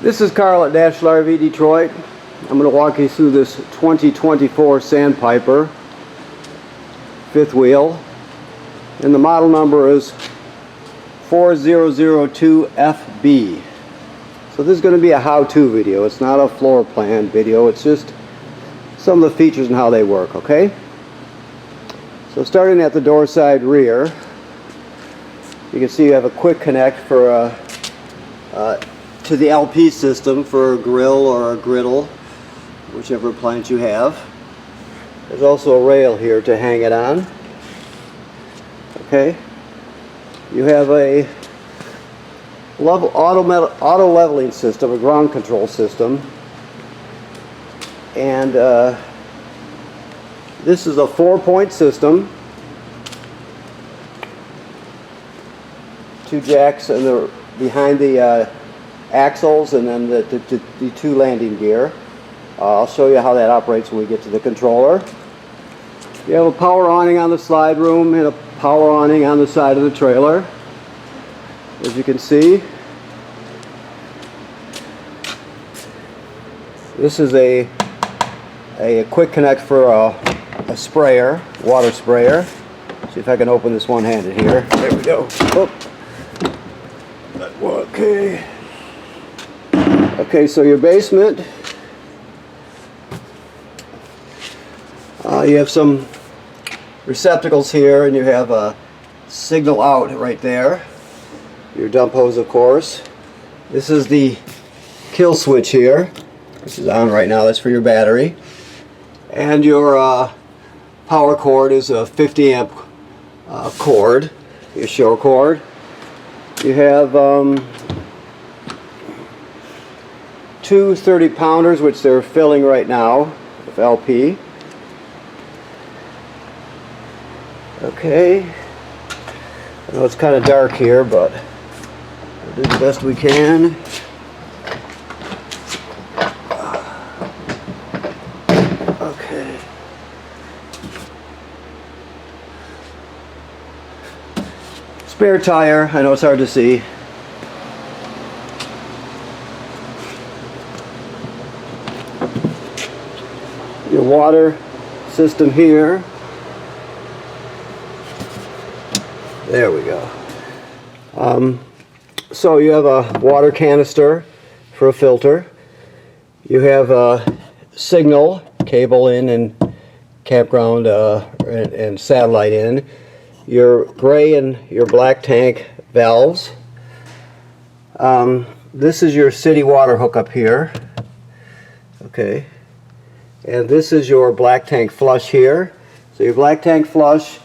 This is Carl at National RV Detroit. I'm going to walk you through this 2024 Sandpiper fifth wheel, and the model number is 4002FB. So this is going to be a how-to video. It's not a floor plan video. It's just some of the features and how they work, okay? So starting at the door side rear, you can see you have a quick connect for to the LP system for a grill or a griddle, whichever appliance you have. There's also a rail here to hang it on. Okay. You have a auto leveling system, a ground control system, and this is a 4-point system. 2 jacks and the behind the axles, and then the 2 landing gear. I'll show you how that operates when we get to the controller. You have a power awning on the slide room and a power awning on the side of the trailer, as you can see. This is a quick connect for a sprayer, water sprayer. See if I can open this one-handed here. There we go. Oh. Okay. Okay, so your basement, you have some receptacles here, and you have a signal out right there. Your dump hose, of course. This is the kill switch here, which is on right now. That's for your battery. And your power cord is a 50 amp cord, your show cord. You have 2 30-pounders, which they're filling right now with LP. Okay. I know it's kind of dark here, but we'll do the best we can. Okay. Spare tire. I know it's hard to see. Your water system here. There we go. So you have a water canister for a filter. You have a signal cable in and campground and satellite in. Your gray and your black tank valves. This is your city water hookup here. Okay. And this is your black tank flush here. So your black tank flush,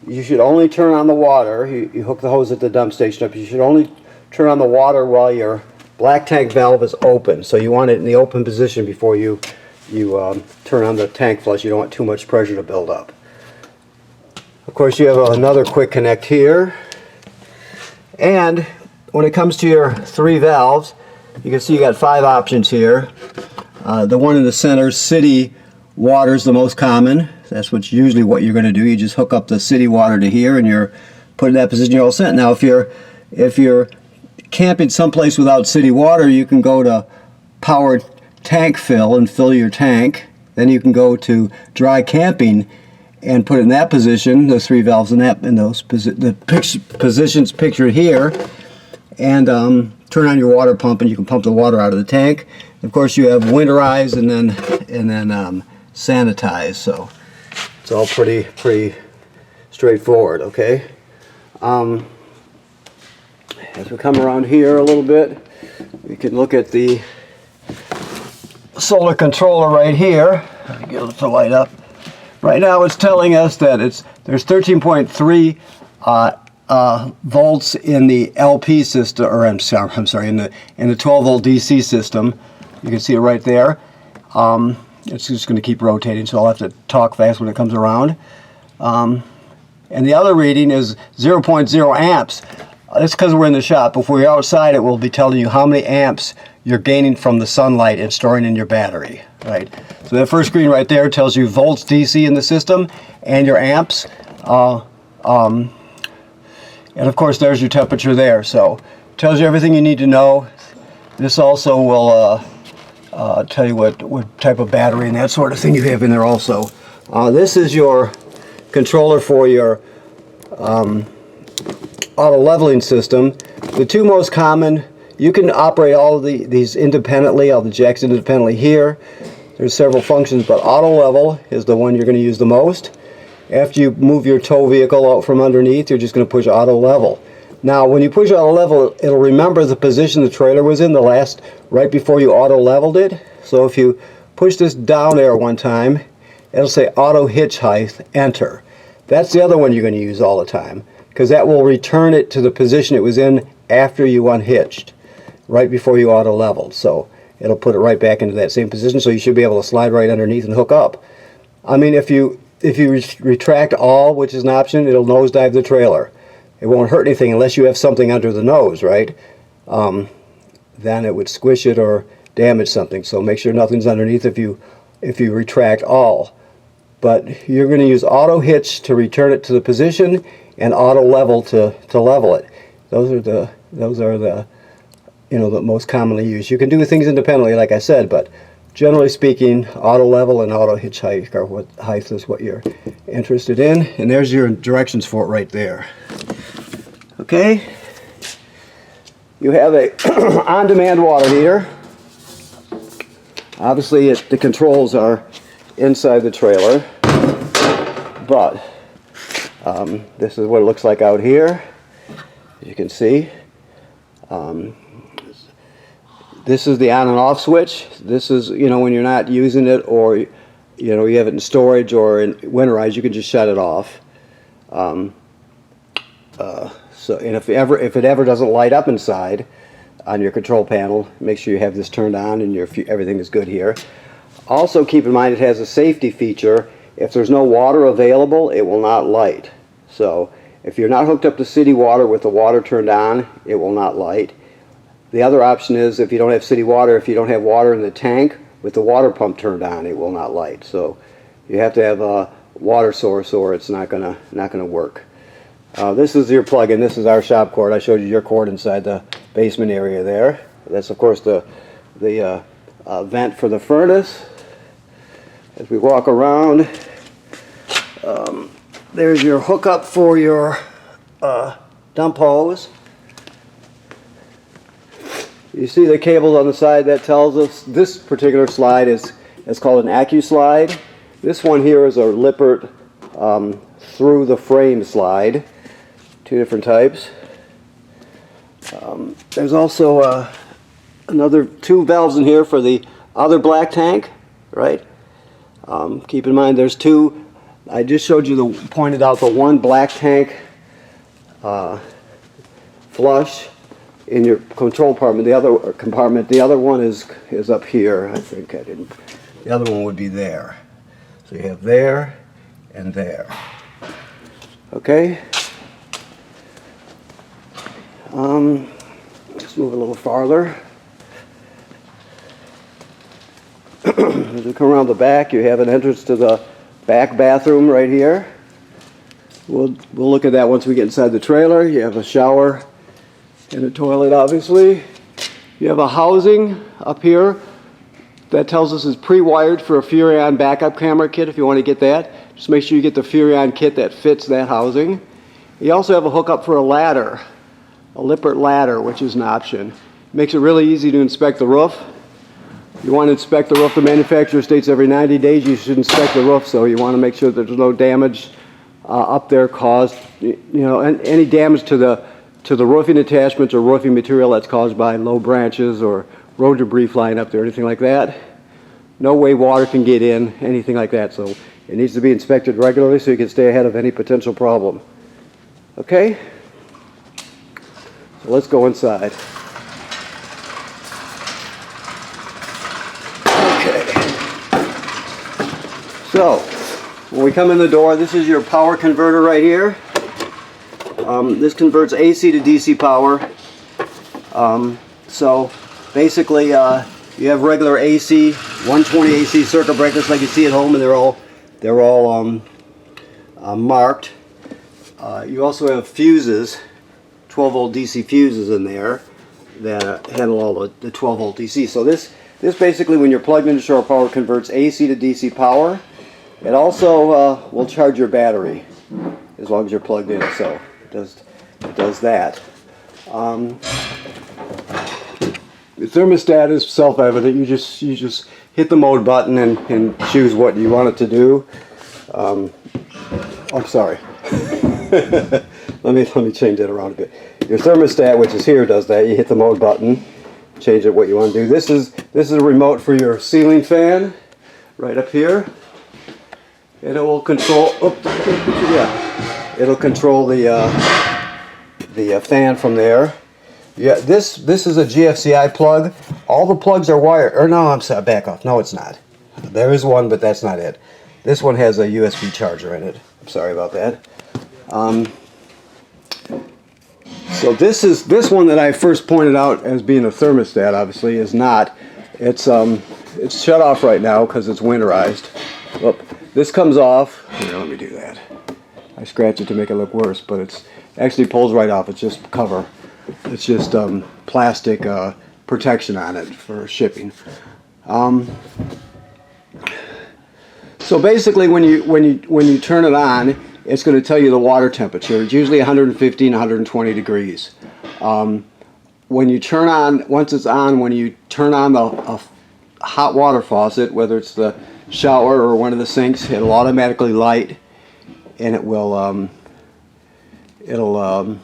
you should only turn on the water. You hook the hose at the dump station up. You should only turn on the water while your black tank valve is open. So you want it in the open position before you turn on the tank flush. You don't want too much pressure to build up. Of course, you have another quick connect here. And when it comes to your 3 valves, you can see you got 5 options here. The one in the center, city water, is the most common. That's usually what you're going to do. You just hook up the city water to here, and you're put in that position. You're all set. Now, if you're camping someplace without city water, you can go to powered tank fill and fill your tank. Then you can go to dry camping and put it in that position. Those 3 valves in those positions pictured here, and turn on your water pump, and you can pump the water out of the tank. Of course, you have winterize and then sanitize. So it's all pretty straightforward. Okay. As we come around here a little bit, we can look at the solar controller right here. Let me get it to light up. Right now, it's telling us that there's 13.3 volts in the LP system, or I'm sorry, in the 12-volt DC system. You can see it right there. It's just going to keep rotating, so I'll have to talk fast when it comes around. And the other reading is 0.0 amps. That's because we're in the shop. If we're outside, it will be telling you how many amps you're gaining from the sunlight and storing in your battery. Right. So that first screen right there tells you volts DC in the system and your amps. And of course, there's your temperature there. So it tells you everything you need to know. This also will tell you what type of battery and that sort of thing you have in there also. This is your controller for your auto leveling system. The two most common, you can operate all of these independently, all the jacks independently here. There's several functions, but auto level is the one you're going to use the most. After you move your tow vehicle out from underneath, you're just going to push auto level. Now when you push auto level, it'll remember the position the trailer was in right before you auto leveled it. So if you push this down arrow one time, it'll say auto hitch height, enter. That's the other one you're going to use all the time, because that will return it to the position it was in after you unhitched, right before you auto leveled. So it'll put it right back into that same position, so you should be able to slide right underneath and hook up. I mean, if you retract all, which is an option, it'll nosedive the trailer. It won't hurt anything unless you have something under the nose, right? Then it would squish it or damage something. So make sure nothing's underneath if you retract all. But you're going to use auto hitch to return it to the position and auto level to level it. Those are the the most commonly used. You can do things independently, like I said, but generally speaking, auto level and auto hitch height is what you're interested in. And there's your directions for it right there. Okay. You have a on-demand water heater. Obviously, the controls are inside the trailer, but this is what it looks like out here. As you can see, this is the on and off switch. This is, when you're not using it, or you have it in storage or in winterized, you can just shut it off. And if it ever doesn't light up inside on your control panel, make sure you have this turned on and everything is good here. Also keep in mind it has a safety feature. If there's no water available, it will not light. So if you're not hooked up to city water with the water turned on, it will not light. The other option is if you don't have city water, if you don't have water in the tank with the water pump turned on, it will not light. So you have to have a water source or it's not gonna work. This is your plug-in. This is our shop cord. I showed you your cord inside the basement area there. That's of course the vent for the furnace. As we walk around, there's your hookup for your dump hose. You see the cables on the side. That tells us this particular slide is called an AccuSlide. This one here is a Lippert through the frame slide. Two different types. There's also another two valves in here for the other black tank, right? Keep in mind there's two. I just showed you pointed out the one black tank flush in your control compartment. The other one is up here. I think I didn't. The other one would be there. So you have there and there. Okay. Let's move a little farther. As we come around the back, you have an entrance to the back bathroom right here. We'll look at that once we get inside the trailer. You have a shower and a toilet, obviously. You have a housing up here that tells us it's pre-wired for a Furrion backup camera kit if you want to get that. Just make sure you get the Furrion kit that fits that housing. You also have a hookup for a ladder, a Lippert ladder, which is an option. Makes it really easy to inspect the roof. You want to inspect the roof. The manufacturer states every 90 days you should inspect the roof, so you want to make sure that there's no damage up there caused, and any damage to the roofing attachments or roofing material that's caused by low branches or road debris flying up there, anything like that. No way water can get in, anything like that. So it needs to be inspected regularly so you can stay ahead of any potential problem. Okay? So let's go inside. So, when we come in the door, this is your power converter right here. This converts AC to DC power. So, basically, you have regular AC, 120 AC circuit breakers like you see at home, and they're all marked. You also have fuses, 12-volt DC fuses in there that handle all the 12 volt DC. So this basically, when you're plugged into shore power, converts AC to DC power. It also will charge your battery as long as you're plugged in. So it does that. The thermostat is self-evident. You just hit the mode button and choose what you want it to do. I'm sorry. let me change that around a bit. Your thermostat, which is here, does that. You hit the mode button, change it what you want to do. This is a remote for your ceiling fan, right up here, and it will control. It'll control the fan from there. Yeah, this is a GFCI plug. All the plugs are wired. Or no, I'm sorry, back off. No, it's not. There is one, but that's not it. This one has a USB charger in it. I'm sorry about that. So this one that I first pointed out as being a thermostat, obviously, is not. It's shut off right now because it's winterized. Oop, this comes off. Here, let me do that. I scratch it to make it look worse, but it's actually pulls right off. It's just cover. It's just plastic protection on it for shipping. So basically, when you turn it on, it's going to tell you the water temperature. It's usually 115, 120 degrees. When you turn on, once it's on, when you turn on the hot water faucet, whether it's the shower or one of the sinks, it'll automatically light, and it will it'll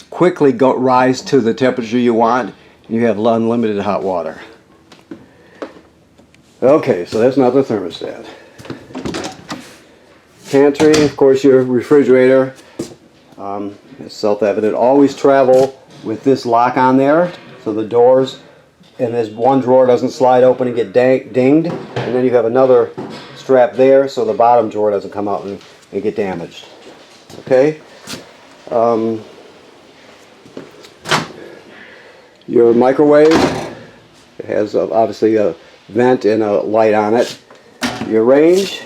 quickly rise to the temperature you want, and you have unlimited hot water. Okay, so that's not the thermostat. Pantry, of course, your refrigerator. It's self-evident. Always travel with this lock on there, so the doors and this one drawer doesn't slide open and get dinged, and then you have another strap there so the bottom drawer doesn't come out and get damaged. Okay. Your microwave, it has obviously a vent and a light on it. Your range,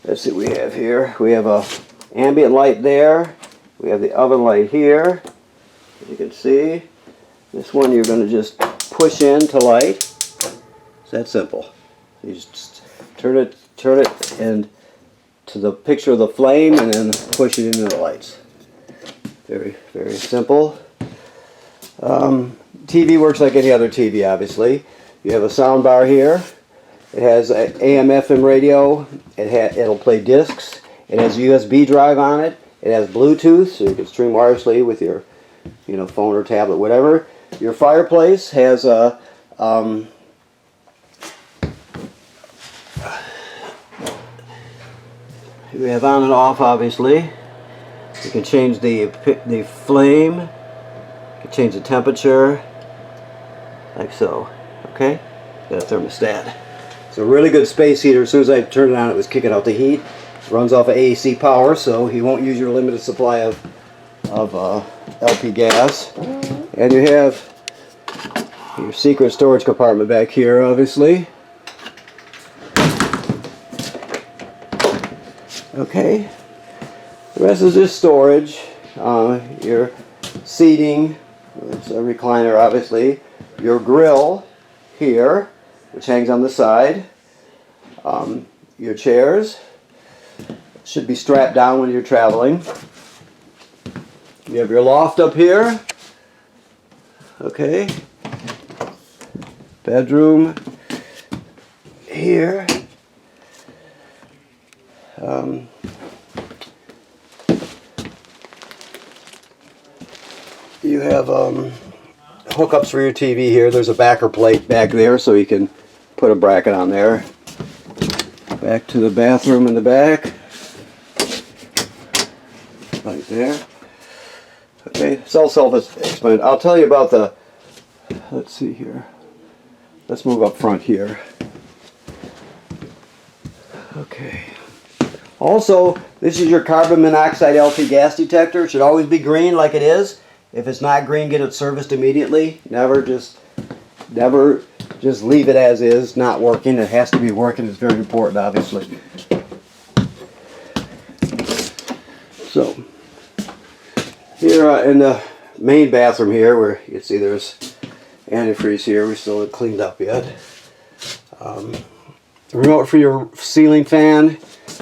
let's see what we have here. We have a ambient light there. We have the oven light here. As you can see, this one you're going to just push in to light. It's that simple. You just turn it and to the picture of the flame, and then push it into the lights. Very, very simple. TV works like any other TV, obviously. You have a sound bar here. It has an AM/FM radio. It'll play discs. It has a USB drive on it. It has Bluetooth, so you can stream wirelessly with your, phone or tablet, whatever. Your fireplace has a you have on and off, obviously. You can change the flame. You can change the temperature, like so. Okay, got a thermostat. It's a really good space heater. As soon as I turned it on, it was kicking out the heat. It runs off of AC power, so you won't use your limited supply of LP gas. And you have your secret storage compartment back here, obviously. Okay, the rest is just storage. Your seating, it's a recliner, obviously. Your grill here, which hangs on the side. Your chairs should be strapped down when you're traveling. You have your loft up here. Okay. Bedroom here. You have hookups for your TV here. There's a backer plate back there, so you can put a bracket on there. Back to the bathroom in the back. Right there. Okay, it's all self-explanatory. I'll tell you about the, let's see here. Let's move up front here. Okay. Also, this is your carbon monoxide LP gas detector. It should always be green like it is. If it's not green, get it serviced immediately. Never just leave it as is, not working. It has to be working. It's very important, obviously. So, here in the main bathroom here where you can see there's antifreeze here. We still haven't cleaned up yet. The remote for your ceiling fan.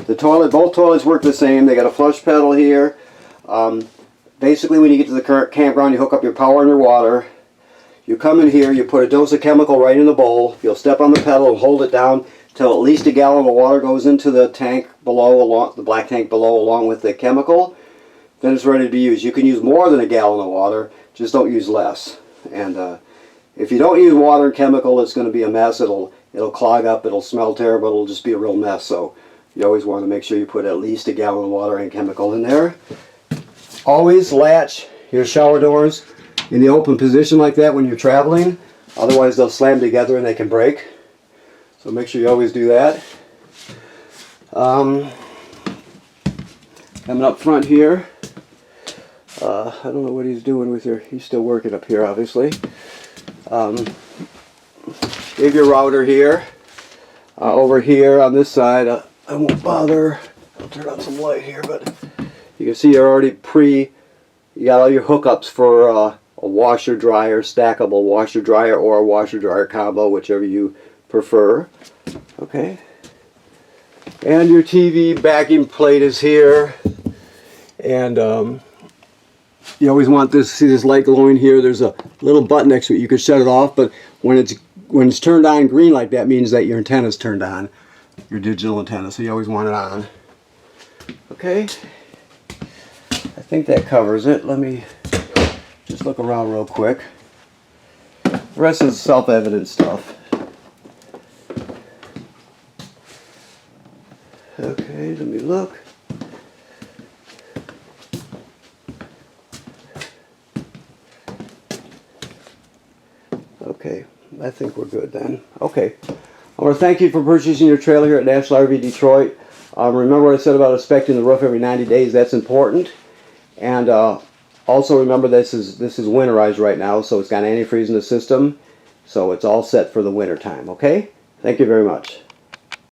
The toilet, both toilets work the same. They got a flush pedal here. Basically, when you get to the campground, you hook up your power and your water. You come in here, you put a dose of chemical right in the bowl. You'll step on the pedal and hold it down till at least a gallon of water goes into the tank below, the black tank below, along with the chemical. Then it's ready to be used. You can use more than a gallon of water, just don't use less. And if you don't use water and chemical, it's going to be a mess. It'll clog up, it'll smell terrible, it'll just be a real mess. So you always want to make sure you put at least a gallon of water and chemical in there. Always latch your shower doors in the open position like that when you're traveling. Otherwise they'll slam together and they can break. So make sure you always do that. Coming up front here. I don't know what he's doing with your... He's still working up here, obviously. You have your router here. Over here on this side, I won't bother. I'll turn on some light here, but you can see you're already you got all your hookups for a washer dryer, stackable washer dryer, or a washer dryer combo, whichever you prefer. Okay. And your TV backing plate is here. And you always want this, see this light glowing here. There's a little button next to it. You can shut it off, but when it's turned on green like that, means that your antenna's turned on, your digital antenna. So you always want it on. Okay. I think that covers it. Let me just look around real quick. The rest is self-evident stuff. Okay, let me look. Okay, I think we're good then. Okay, I want to thank you for purchasing your trailer here at National RV Detroit. Remember what I said about inspecting the roof every 90 days. That's important. And also remember this is winterized right now, so it's got antifreeze in the system, so it's all set for the winter time. Okay, thank you very much.